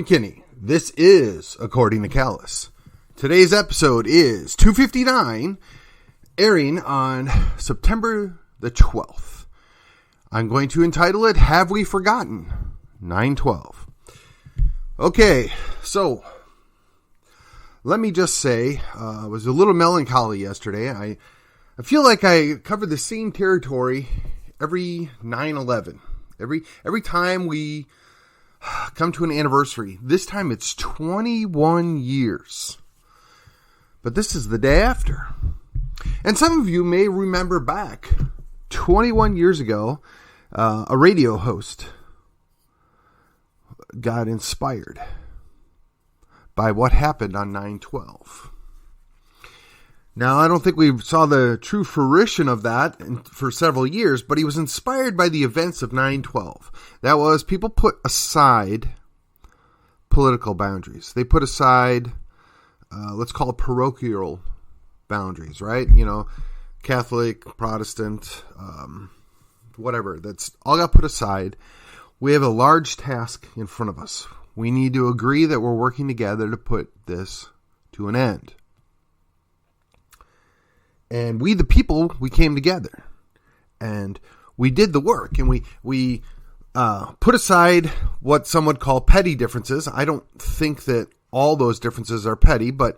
McKinney. This is According to Callus. Today's episode is 259, airing on September the 12th. I'm going to entitle it, Have We Forgotten? 9/12. Okay, so let me just say, I was a little melancholy yesterday. I feel like I covered the same territory every 9/11. Every time we come to an anniversary. This time it's 21 years. But this is the day after. And some of you may remember back 21 years ago, a radio host got inspired by what happened on 9/12. Now, I don't think we saw the true fruition of that for several years, but he was inspired by the events of 9/12. That was, people put aside political boundaries. They put aside, let's call it parochial boundaries, right? You know, Catholic, Protestant, whatever. That's all got put aside. We have a large task in front of us. We need to agree that we're working together to put this to an end. And we, the people, we came together and we did the work, and we put aside what some would call petty differences. I don't think that all those differences are petty, but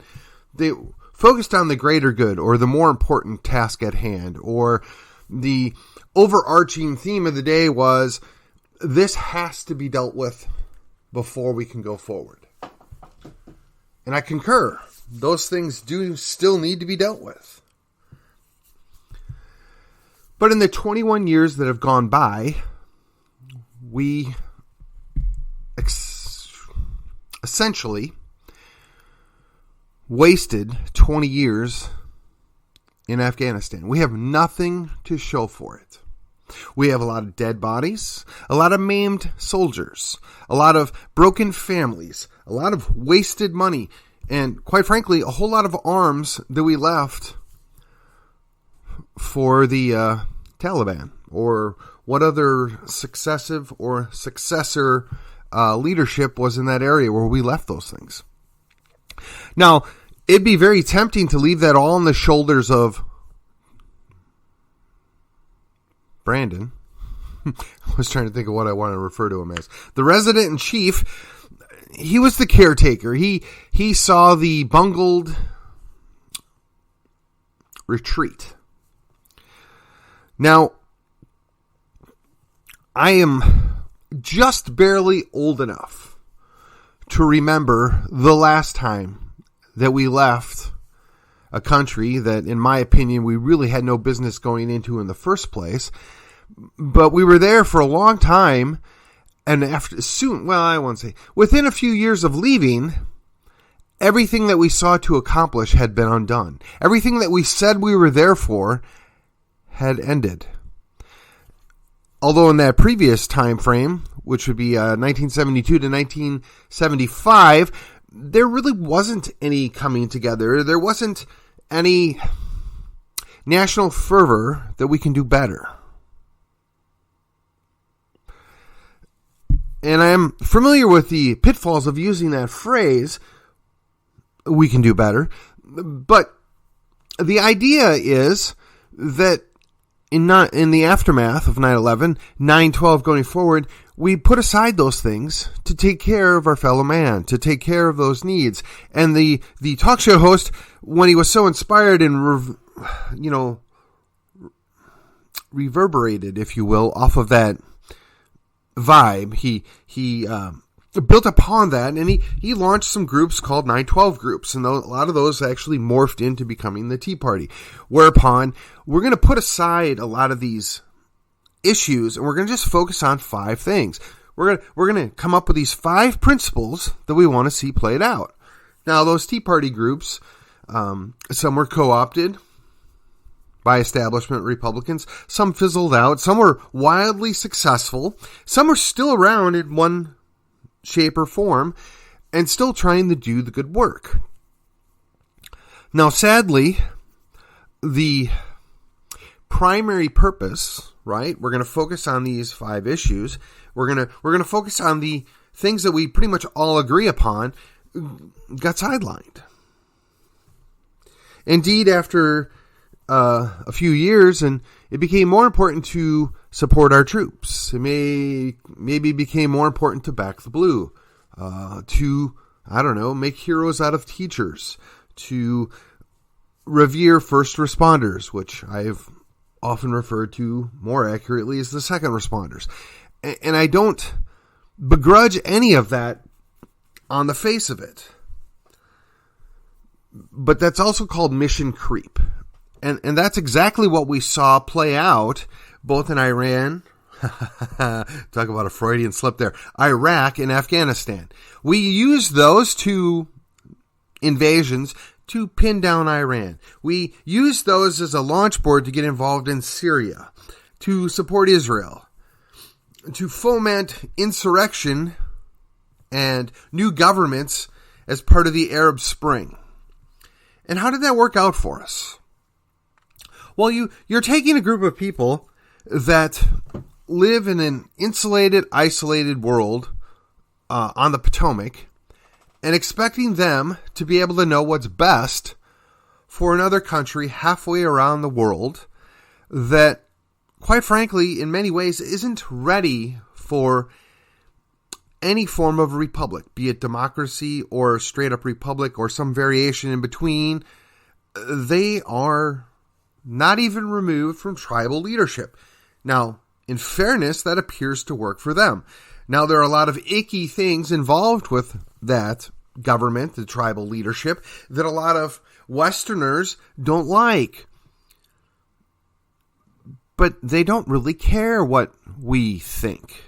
they focused on the greater good or the more important task at hand, or the overarching theme of the day was this has to be dealt with before we can go forward. And I concur. Those things do still need to be dealt with. But in the 21 years that have gone by, we essentially wasted 20 years in Afghanistan. We have nothing to show for it. We have a lot of dead bodies, a lot of maimed soldiers, a lot of broken families, a lot of wasted money, and quite frankly, a whole lot of arms that we left for the Taliban, or what other successive or successor leadership was in that area where we left those things. Now, it'd be very tempting to leave that all on the shoulders of Brandon. I was trying to think of what I want to refer to him as. The resident in chief, he was the caretaker. He saw the bungled retreat. Now, I am just barely old enough to remember the last time that we left a country that, in my opinion, we really had no business going into in the first place. But we were there for a long time, and within a few years of leaving, everything that we sought to accomplish had been undone. Everything that we said we were there for had ended. Although in that previous time frame, which would be 1972 to 1975, there really wasn't any coming together. There wasn't any national fervor that we can do better. And I am familiar with the pitfalls of using that phrase, we can do better. But the idea is that in the aftermath of 9/11, 9/12 going forward, we put aside those things to take care of our fellow man, to take care of those needs. And the talk show host, when he was so inspired and reverberated, if you will, off of that vibe, he built upon that, and he launched some groups called 9/12 groups, and a lot of those actually morphed into becoming the Tea Party, whereupon we're going to put aside a lot of these issues, and we're going to just focus on 5 things. We're going to come up with these 5 principles that we want to see played out. Now, those Tea Party groups, some were co-opted by establishment Republicans, some fizzled out, some were wildly successful, some are still around in one shape or form, and still trying to do the good work. Now, sadly, the primary purpose, right? We're going to focus on these 5 issues. We're going to focus on the things that we pretty much all agree upon got sidelined. Indeed, after a few years, and it became more important to support our troops. It maybe became more important to back the blue, to, I don't know, make heroes out of teachers, to revere first responders, which I've often referred to more accurately as the second responders. And I don't begrudge any of that on the face of it. But that's also called mission creep. And that's exactly what we saw play out both in Iran, talk about a Freudian slip there, Iraq and Afghanistan. We used those two invasions to pin down Iran. We used those as a launch board to get involved in Syria, to support Israel, to foment insurrection and new governments as part of the Arab Spring. And how did that work out for us? Well, you're taking a group of people that live in an insulated, isolated world on the Potomac and expecting them to be able to know what's best for another country halfway around the world that, quite frankly, in many ways isn't ready for any form of republic, be it democracy or straight up republic or some variation in between. They are not even removed from tribal leadership. Now, in fairness, that appears to work for them. Now, there are a lot of icky things involved with that government, the tribal leadership, that a lot of Westerners don't like. But they don't really care what we think.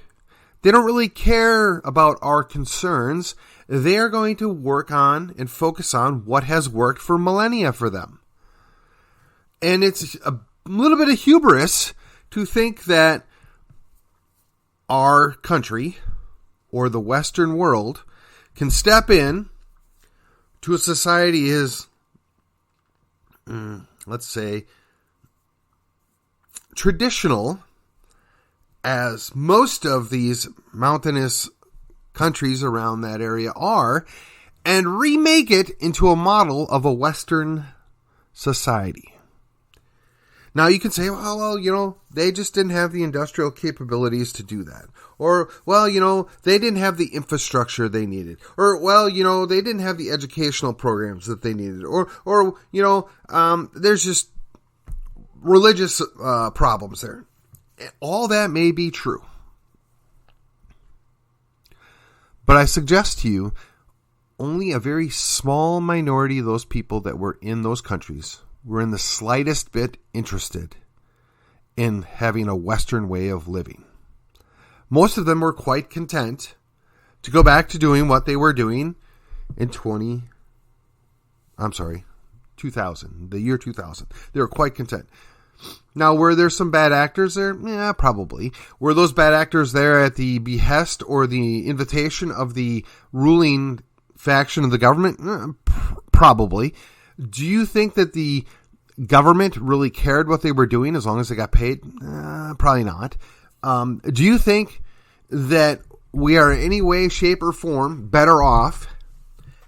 They don't really care about our concerns. They are going to work on and focus on what has worked for millennia for them. And it's a little bit of hubris to think that our country or the Western world can step in to a society as, let's say, traditional as most of these mountainous countries around that area are, and remake it into a model of a Western society. Now you can say, well, they just didn't have the industrial capabilities to do that. Or, well, they didn't have the infrastructure they needed. Or, well, they didn't have the educational programs that they needed. Or there's just religious problems there. All that may be true. But I suggest to you, only a very small minority of those people that were in those countries were in the slightest bit interested in having a Western way of living. Most of them were quite content to go back to doing what they were doing in 2000, the year 2000. They were quite content. Now, were there some bad actors there? Yeah, probably. Were those bad actors there at the behest or the invitation of the ruling faction of the government? Probably. Do you think that the government really cared what they were doing as long as they got paid? Probably not. Do you think that we are in any way, shape, or form better off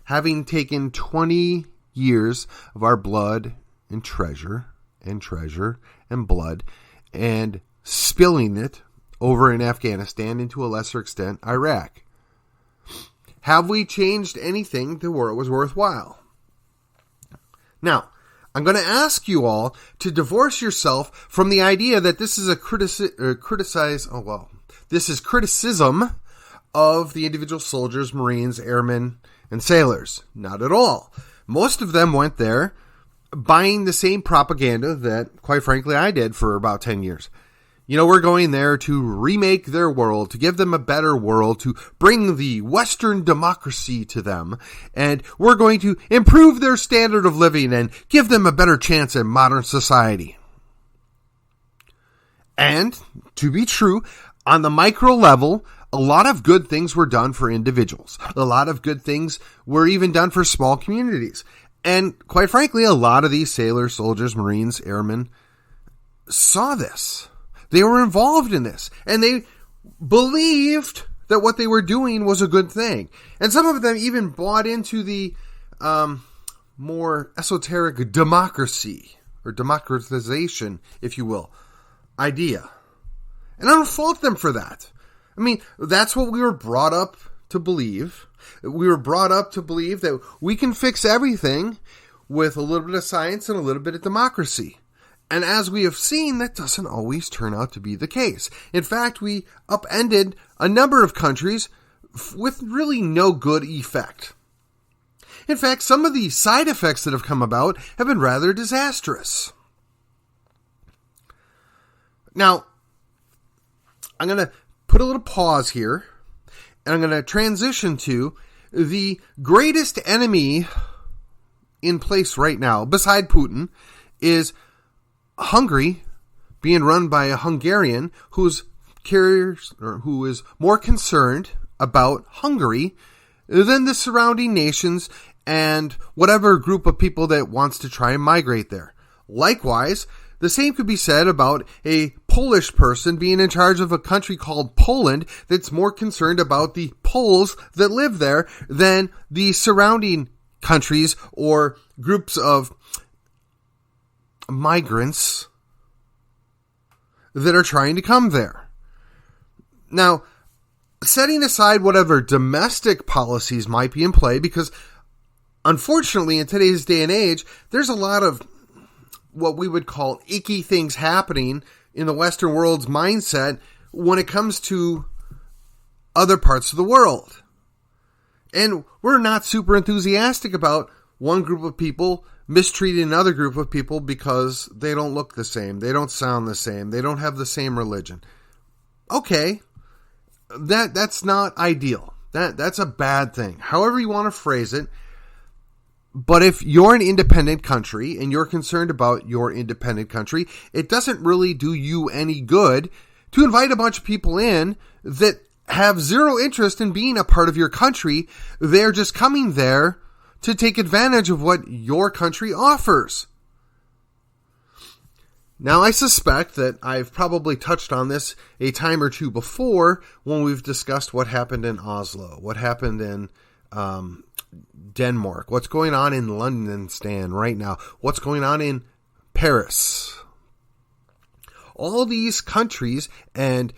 having taken 20 years of our blood and treasure and blood and spilling it over in Afghanistan and to a lesser extent Iraq? Have we changed anything to where it was worthwhile? Now, I'm going to ask you all to divorce yourself from the idea that this is this is criticism of the individual soldiers, Marines, airmen, and sailors. Not at all. Most of them went there buying the same propaganda that, quite frankly, I did for about 10 years. We're going there to remake their world, to give them a better world, to bring the Western democracy to them, and we're going to improve their standard of living and give them a better chance in modern society. And, to be true, on the micro level, a lot of good things were done for individuals. A lot of good things were even done for small communities. And quite frankly, a lot of these sailors, soldiers, Marines, airmen saw this. They were involved in this. And they believed that what they were doing was a good thing. And some of them even bought into the more esoteric democracy, or democratization, if you will, idea. And I don't fault them for that. I mean, that's what we were brought up to believe. We were brought up to believe that we can fix everything with a little bit of science and a little bit of democracy. And as we have seen, that doesn't always turn out to be the case. In fact, we upended a number of countries with really no good effect. In fact, some of the side effects that have come about have been rather disastrous. Now, I'm going to put a little pause here, and I'm going to transition to the greatest enemy in place right now, beside Putin, is Hungary, being run by a Hungarian who is more concerned about Hungary than the surrounding nations and whatever group of people that wants to try and migrate there. Likewise, the same could be said about a Polish person being in charge of a country called Poland that's more concerned about the Poles that live there than the surrounding countries or groups of migrants that are trying to come there. Now, setting aside whatever domestic policies might be in play, because unfortunately in today's day and age, there's a lot of what we would call icky things happening in the Western world's mindset when it comes to other parts of the world. And we're not super enthusiastic about one group of people mistreating another group of people because they don't look the same, they don't sound the same, they don't have the same religion. Okay, that's not ideal. That's a bad thing. However you want to phrase it. But if you're an independent country and you're concerned about your independent country, it doesn't really do you any good to invite a bunch of people in that have zero interest in being a part of your country. They're just coming there to take advantage of what your country offers. Now, I suspect that I've probably touched on this a time or two before when we've discussed what happened in Oslo, what happened in Denmark, what's going on in London, Stan, right now, what's going on in Paris. All these countries and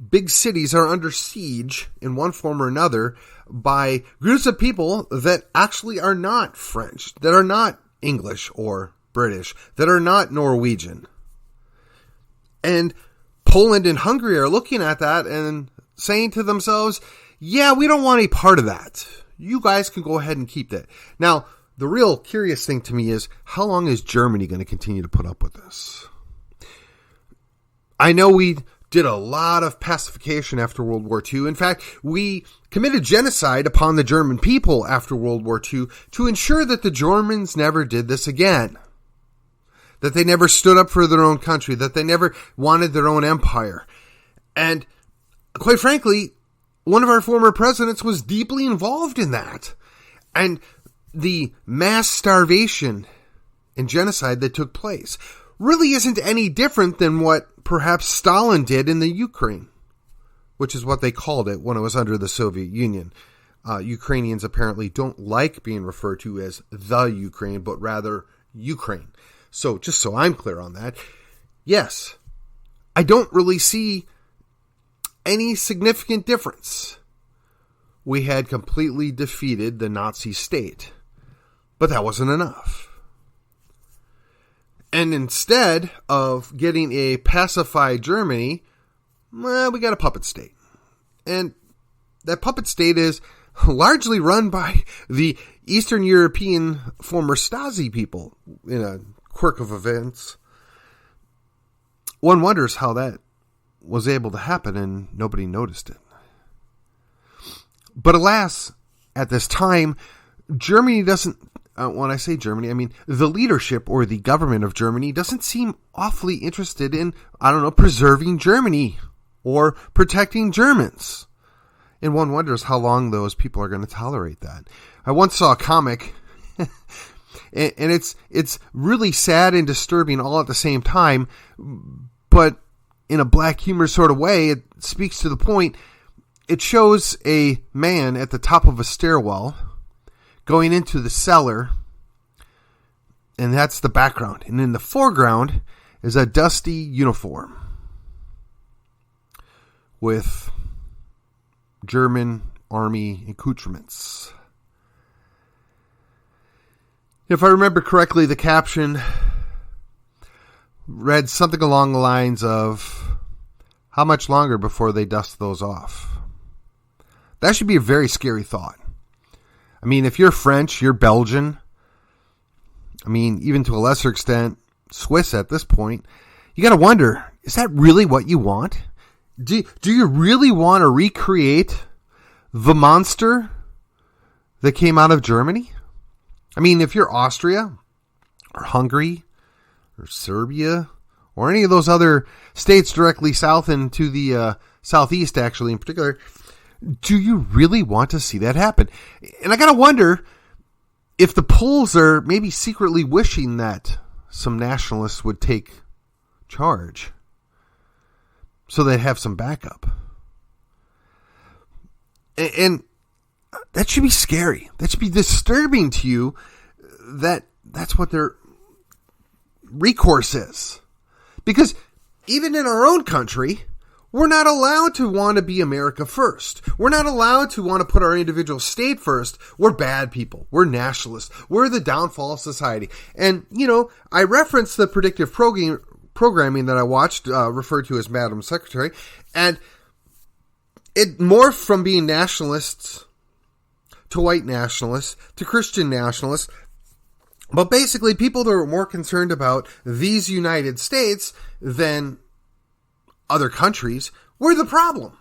big cities are under siege in one form or another by groups of people that actually are not French, that are not English or British, that are not Norwegian. And Poland and Hungary are looking at that and saying to themselves, yeah, we don't want any part of that. You guys can go ahead and keep that. Now, the real curious thing to me is, how long is Germany going to continue to put up with this? I know we did a lot of pacification after World War II. In fact, we committed genocide upon the German people after World War II to ensure that the Germans never did this again. That they never stood up for their own country, that they never wanted their own empire. And quite frankly, one of our former presidents was deeply involved in that. And the mass starvation and genocide that took place really isn't any different than what perhaps Stalin did in the Ukraine, which is what they called it when it was under the Soviet Union. Ukrainians apparently don't like being referred to as the Ukraine, but rather Ukraine. So just so I'm clear on that, yes, I don't really see any significant difference. We had completely defeated the Nazi state, but that wasn't enough. And instead of getting a pacified Germany, well, we got a puppet state. And that puppet state is largely run by the Eastern European former Stasi people in a quirk of events. One wonders how that was able to happen and nobody noticed it. But alas, at this time, Germany doesn't, when I say Germany, I mean the leadership or the government of Germany doesn't seem awfully interested in, preserving Germany or protecting Germans. And one wonders how long those people are going to tolerate that. I once saw a comic, and it's really sad and disturbing all at the same time, but in a black humor sort of way, it speaks to the point. it shows a man at the top of a stairwell going into the cellar, and that's the background. And in the foreground is a dusty uniform with German army accoutrements. If I remember correctly, the caption read something along the lines of, how much longer before they dust those off? That should be a very scary thought. I mean, if you're French, you're Belgian, I mean, even to a lesser extent, Swiss at this point, you got to wonder, is that really what you want? Do you really want to recreate the monster that came out of Germany? I mean, if you're Austria or Hungary or Serbia or any of those other states directly south and to the southeast, actually, in particular, do you really want to see that happen? And I got to wonder if the Poles are maybe secretly wishing that some nationalists would take charge so they'd have some backup. And that should be scary. That should be disturbing to you that that's what their recourse is. Because even in our own country, we're not allowed to want to be America first. We're not allowed to want to put our individual state first. We're bad people. We're nationalists. We're the downfall of society. And, you know, I referenced the predictive programming that I watched, referred to as Madam Secretary, and it morphed from being nationalists to white nationalists to Christian nationalists. But basically, people that are more concerned about these United States than other countries were the problem.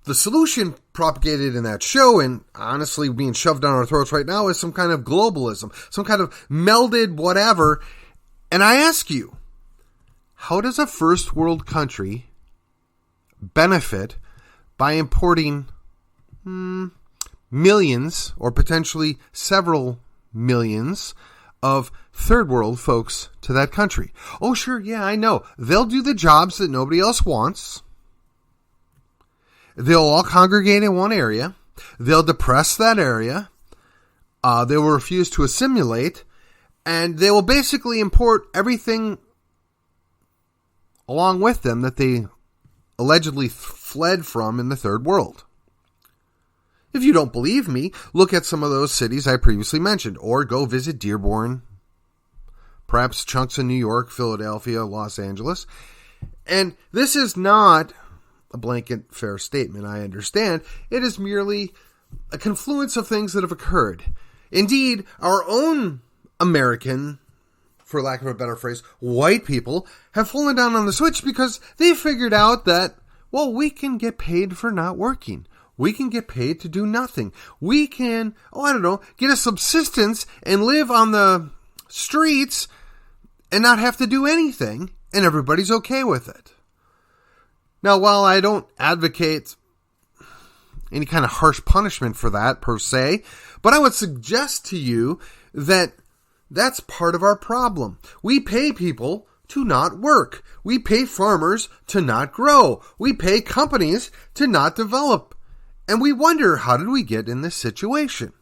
The solution propagated in that show, and honestly being shoved down our throats right now, is some kind of globalism, some kind of melded whatever. And I ask you, how does a first world country benefit by importing millions or potentially several millions of third world folks to that country? Oh, sure, yeah, I know. They'll do the jobs that nobody else wants. They'll all congregate in one area. They'll depress that area. They will refuse to assimilate. And they will basically import everything along with them that they allegedly fled from in the third world. If you don't believe me, look at some of those cities I previously mentioned, or go visit Dearborn, perhaps chunks of New York, Philadelphia, Los Angeles. And this is not a blanket fair statement, I understand. It is merely a confluence of things that have occurred. Indeed, our own American, for lack of a better phrase, white people have fallen down on the switch because they figured out that, well, we can get paid for not working. We can get paid to do nothing. We can, get a subsistence and live on the streets and not have to do anything, and everybody's okay with it. Now, while I don't advocate any kind of harsh punishment for that per se, but I would suggest to you that that's part of our problem. We pay people to not work. We pay farmers to not grow. We pay companies to not develop. And we wonder, how did we get in this situation?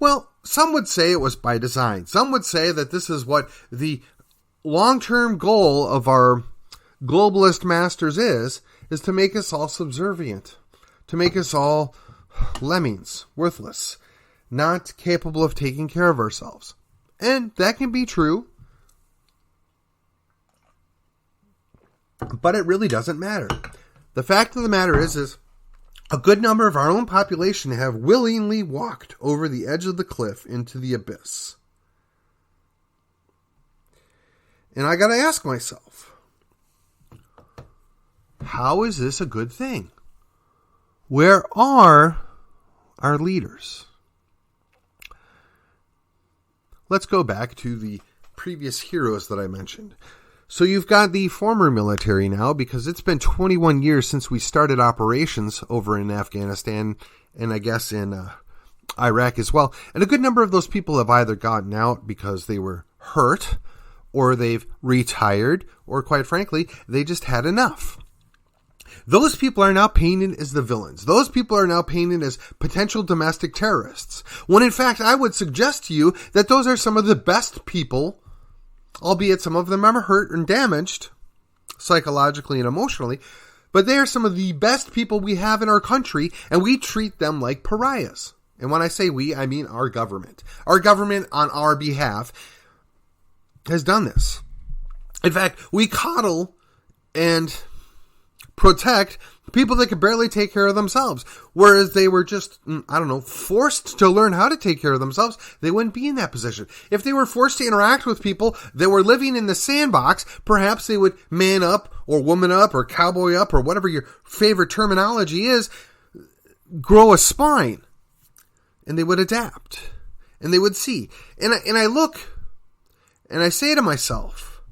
Well, some would say it was by design. Some would say that this is what the long-term goal of our globalist masters is to make us all subservient, to make us all lemmings, worthless, not capable of taking care of ourselves. And that can be true, but it really doesn't matter. The fact of the matter is a good number of our own population have willingly walked over the edge of the cliff into the abyss. And I got to ask myself, how is this a good thing? Where are our leaders? Let's go back to the previous heroes that I mentioned. So you've got the former military now, because it's been 21 years since we started operations over in Afghanistan, and I guess in Iraq as well. And a good number of those people have either gotten out because they were hurt, or they've retired, or quite frankly, they just had enough. Those people are now painted as the villains. Those people are now painted as potential domestic terrorists. When in fact, I would suggest to you that those are some of the best people, albeit some of them are hurt and damaged psychologically and emotionally, but they are some of the best people we have in our country, and we treat them like pariahs. And when I say we, I mean our government. Our government on our behalf has done this. In fact, we coddle and protect people that could barely take care of themselves. Whereas they were just, forced to learn how to take care of themselves, they wouldn't be in that position. If they were forced to interact with people that were living in the sandbox, perhaps they would man up or woman up or cowboy up or whatever your favorite terminology is, grow a spine. And they would adapt. And they would see. And I look and I say to myself,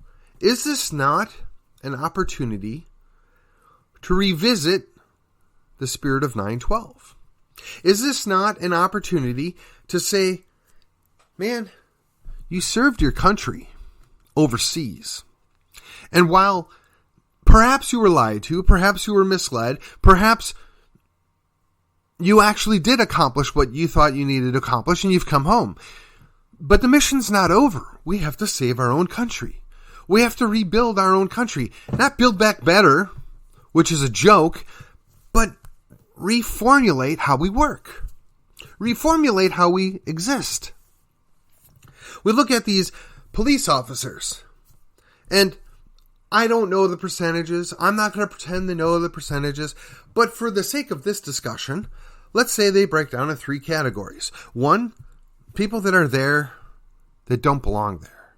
is this not an opportunity to revisit the spirit of 9/12? Is this not an opportunity to say, man, you served your country overseas. And while perhaps you were lied to, perhaps you were misled, perhaps you actually did accomplish what you thought you needed to accomplish and you've come home. But the mission's not over. We have to save our own country. We have to rebuild our own country. Not build back better, which is a joke, but reformulate how we work. Reformulate how we exist. We look at these police officers, and I don't know the percentages. I'm not going to pretend to know the percentages, but for the sake of this discussion, let's say they break down in 3 categories. 1, people that are there that don't belong there.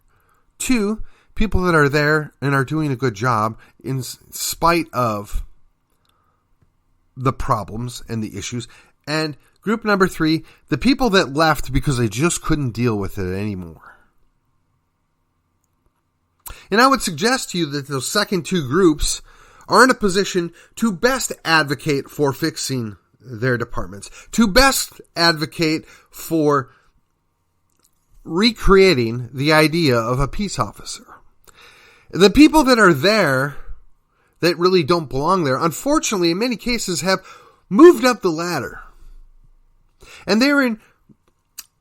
2, people that are there and are doing a good job in spite of the problems and the issues. And group number 3, the people that left because they just couldn't deal with it anymore. And I would suggest to you that those second 2 groups are in a position to best advocate for fixing their departments, to best advocate for recreating the idea of a peace officer. The people that are there that really don't belong there, unfortunately, in many cases have moved up the ladder. And they're in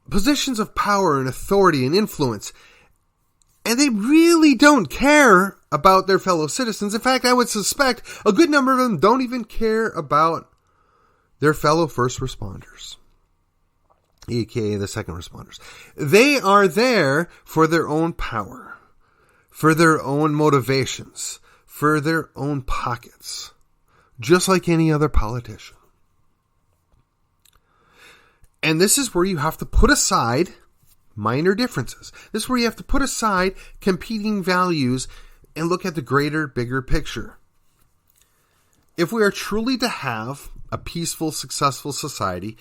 positions of power and authority and influence. And they really don't care about their fellow citizens. In fact, I would suspect a good number of them don't even care about their fellow first responders, aka the second responders. They are there for their own power, for their own motivations, for their own pockets, just like any other politician. And this is where you have to put aside minor differences. This is where you have to put aside competing values and look at the greater, bigger picture. If we are truly to have a peaceful, successful society,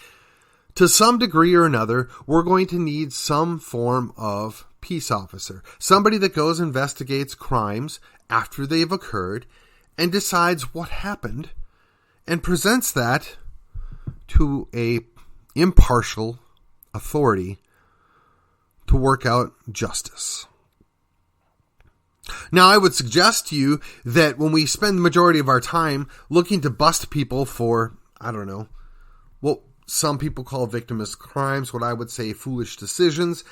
to some degree or another, we're going to need some form of peace officer. Somebody that goes and investigates crimes after they've occurred and decides what happened and presents that to a impartial authority to work out justice. Now, I would suggest to you that when we spend the majority of our time looking to bust people for, what some people call victimless crimes, what I would say foolish decisions,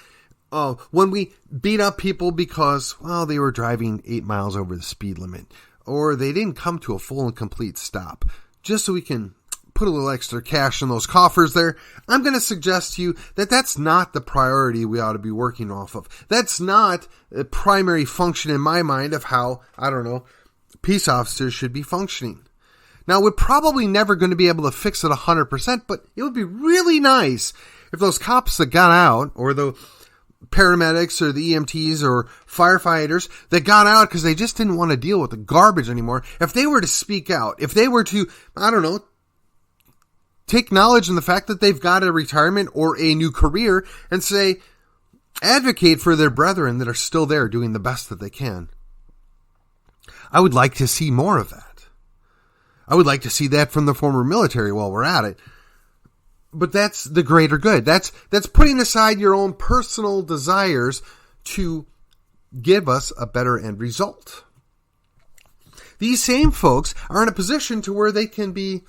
when we beat up people because, they were driving 8 miles over the speed limit, or they didn't come to a full and complete stop, just so we can put a little extra cash in those coffers there, I'm going to suggest to you that that's not the priority we ought to be working off of. That's not the primary function in my mind of how, peace officers should be functioning. Now, we're probably never going to be able to fix it 100%, but it would be really nice if those cops that got out, or the paramedics or the EMTs or firefighters that got out because they just didn't want to deal with the garbage anymore, if they were to speak out, if they were to, take knowledge in the fact that they've got a retirement or a new career and say, advocate for their brethren that are still there doing the best that they can. I would like to see more of that. I would like to see that from the former military while we're at it. But that's the greater good. That's putting aside your own personal desires to give us a better end result. these same folks are in a position to where they can be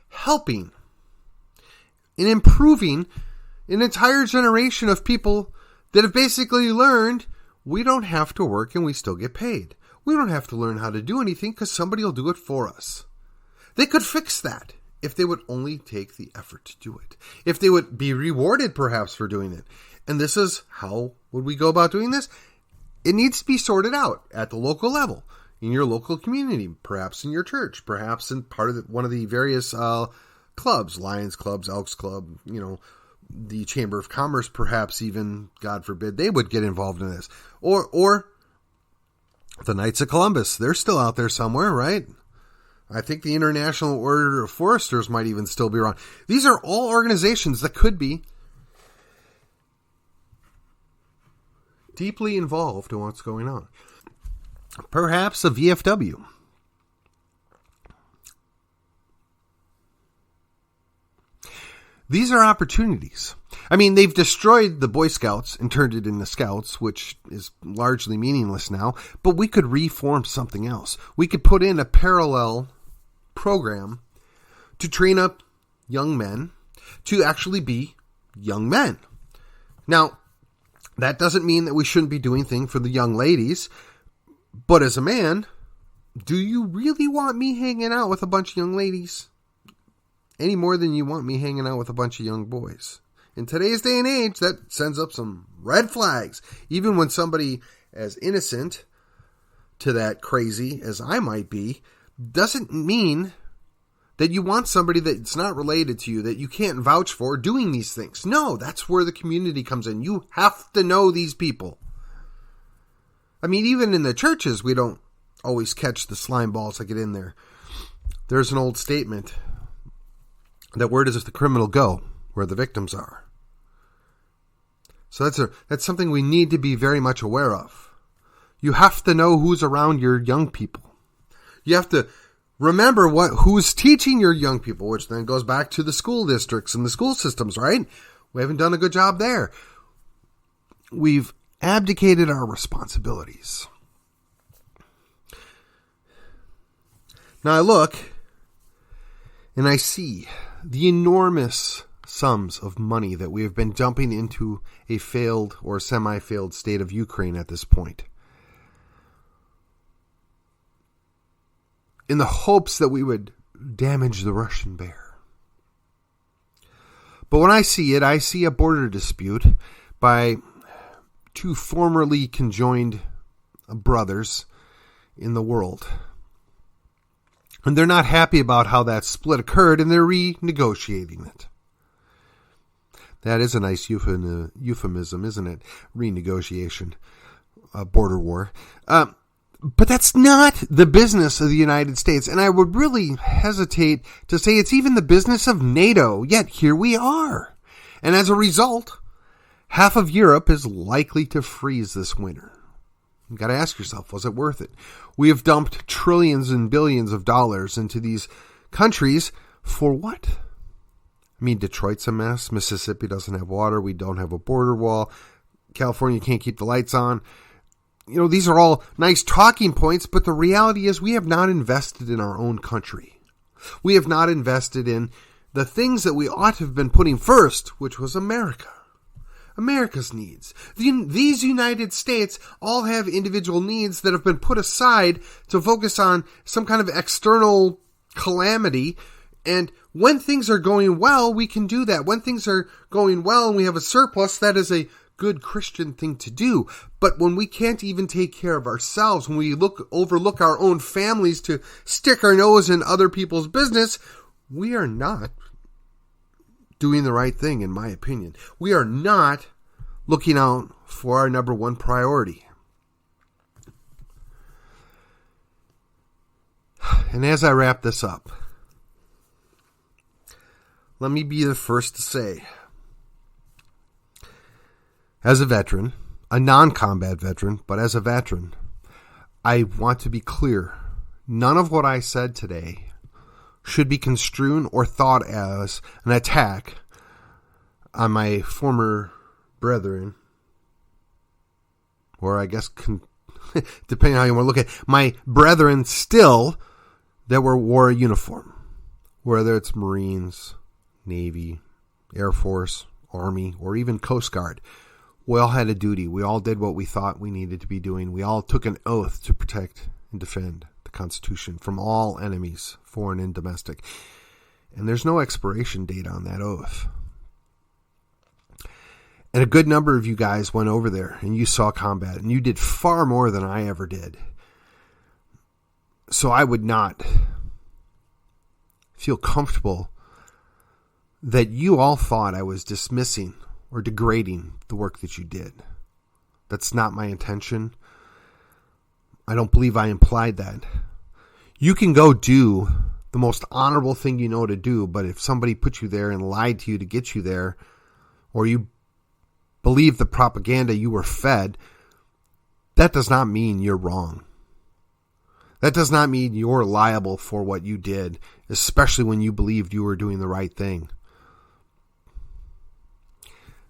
helping and improving an entire generation of people that have basically learned we don't have to work and we still get paid. We don't have to learn how to do anything because somebody will do it for us. They could fix that if they would only take the effort to do it. If they would be rewarded perhaps for doing it. And this is how would we go about doing this? It needs to be sorted out at the local level, in your local community, perhaps in your church, perhaps in part of one of the various clubs, Lions Clubs, Elks Club, the Chamber of Commerce, perhaps even, God forbid, they would get involved in this. Or the Knights of Columbus, they're still out there somewhere, right? I think the International Order of Foresters might even still be around. These are all organizations that could be deeply involved in what's going on. Perhaps a VFW. These are opportunities. I mean, they've destroyed the Boy Scouts and turned it into Scouts, which is largely meaningless now, but we could reform something else. We could put in a parallel program to train up young men to actually be young men. Now, that doesn't mean that we shouldn't be doing things for the young ladies, but as a man, do you really want me hanging out with a bunch of young ladies any more than you want me hanging out with a bunch of young boys? In today's day and age, that sends up some red flags. Even when somebody as innocent to that crazy as I might be, doesn't mean that you want somebody that's not related to you, that you can't vouch for, doing these things. No, that's where the community comes in. You have to know these people. I mean, even in the churches, we don't always catch the slime balls that get in there. There's an old statement that where does the criminal go? Where the victims are. So that's something we need to be very much aware of. You have to know who's around your young people. You have to remember who's teaching your young people, which then goes back to the school districts and the school systems, right? We haven't done a good job there. We've abdicated our responsibilities. Now I look and I see the enormous sums of money that we have been dumping into a failed or semi-failed state of Ukraine at this point, in the hopes that we would damage the Russian bear. But when I see it, I see a border dispute by two formerly conjoined brothers in the world. And they're not happy about how that split occurred, and they're renegotiating it. That is a nice euphemism, isn't it? Renegotiation, border war. But that's not the business of the United States. And I would really hesitate to say it's even the business of NATO. Yet here we are. And as a result, half of Europe is likely to freeze this winter. You've got to ask yourself, was it worth it? We have dumped trillions and billions of dollars into these countries for what? I mean, Detroit's a mess. Mississippi doesn't have water. We don't have a border wall. California can't keep the lights on. These are all nice talking points, but the reality is we have not invested in our own country. We have not invested in the things that we ought to have been putting first, which was America. America's needs. These United States all have individual needs that have been put aside to focus on some kind of external calamity. And when things are going well, we can do that. When things are going well and we have a surplus, that is a good Christian thing to do. But when we can't even take care of ourselves, when we overlook our own families to stick our nose in other people's business, we are not doing the right thing, in my opinion. We are not looking out for our number one priority. And as I wrap this up, let me be the first to say, as a veteran, a non-combat veteran, but as a veteran, I want to be clear. None of what I said today should be construed or thought as an attack on my former brethren, or I guess depending on how you want to look at it, my brethren still that wore a uniform, whether it's Marines, Navy, Air Force, Army, or even Coast Guard. We all had a duty. We all did what we thought we needed to be doing. We all took an oath to protect and defend the Constitution from all enemies, foreign and domestic. And there's no expiration date on that oath. And a good number of you guys went over there and you saw combat, and you did far more than I ever did. So I would not feel comfortable that you all thought I was dismissing or degrading the work that you did. That's not my intention. I don't believe I implied that. You can go do the most honorable thing you know to do, but if somebody put you there and lied to you to get you there, or you believe the propaganda you were fed, that does not mean you're wrong. That does not mean you're liable for what you did, especially when you believed you were doing the right thing.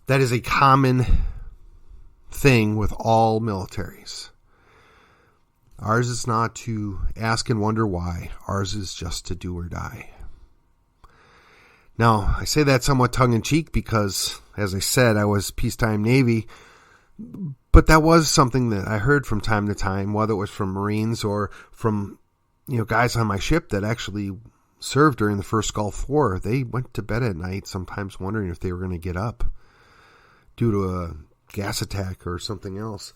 That is a common thing with all militaries. Ours is not to ask and wonder why. Ours is just to do or die. Now, I say that somewhat tongue-in-cheek because, as I said, I was peacetime Navy, but that was something that I heard from time to time, whether it was from Marines or from guys on my ship that actually served during the first Gulf War. They went to bed at night sometimes wondering if they were going to get up due to a gas attack or something else.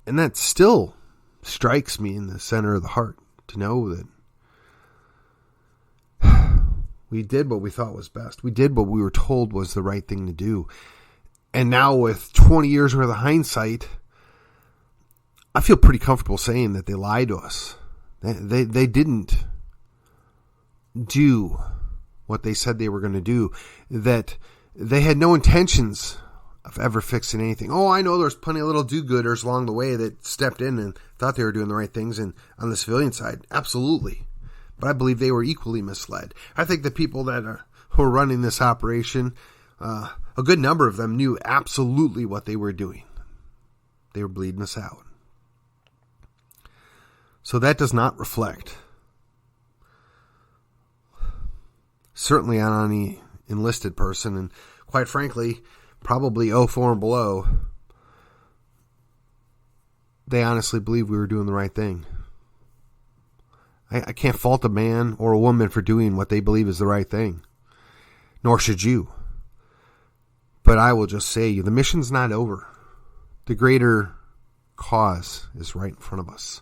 And that still strikes me in the center of the heart to know that we did what we thought was best. We did what we were told was the right thing to do. And now with 20 years worth of hindsight, I feel pretty comfortable saying that they lied to us. They didn't do what they said they were going to do. That they had no intentions of ever fixing anything. Oh, I know there's plenty of little do-gooders along the way that stepped in and thought they were doing the right things and on the civilian side. Absolutely. But I believe they were equally misled. I think the people who are running this operation, a good number of them knew absolutely what they were doing. They were bleeding us out. So that does not reflect, certainly on any enlisted person, and quite frankly, probably 04 and below, they honestly believe we were doing the right thing. I can't fault a man or a woman for doing what they believe is the right thing, nor should you. But I will just say, the mission's not over. The greater cause is right in front of us.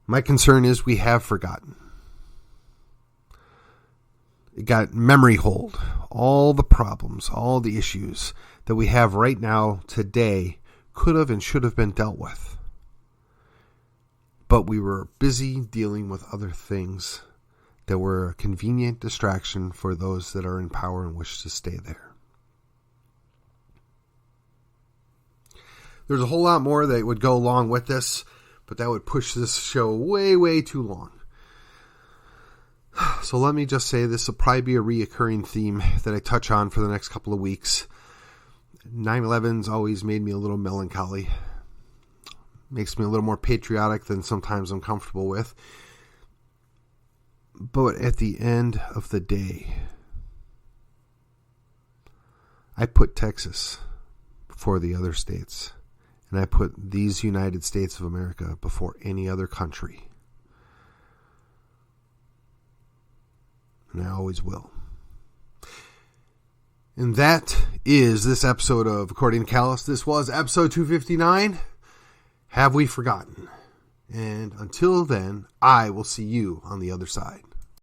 My concern is we have forgotten. It got memory hold. All the problems, all the issues that we have right now today could have and should have been dealt with. But we were busy dealing with other things that were a convenient distraction for those that are in power and wish to stay there. There's a whole lot more that would go along with this, but that would push this show way, way too long. So let me just say this will probably be a reoccurring theme that I touch on for the next couple of weeks. 9/11's always made me a little melancholy. Makes me a little more patriotic than sometimes I'm comfortable with. But at the end of the day, I put Texas before the other states. And I put these United States of America before any other country. And I always will. And that is this episode of According to Callus. This was episode 259. Have we forgotten? And until then, I will see you on the other side.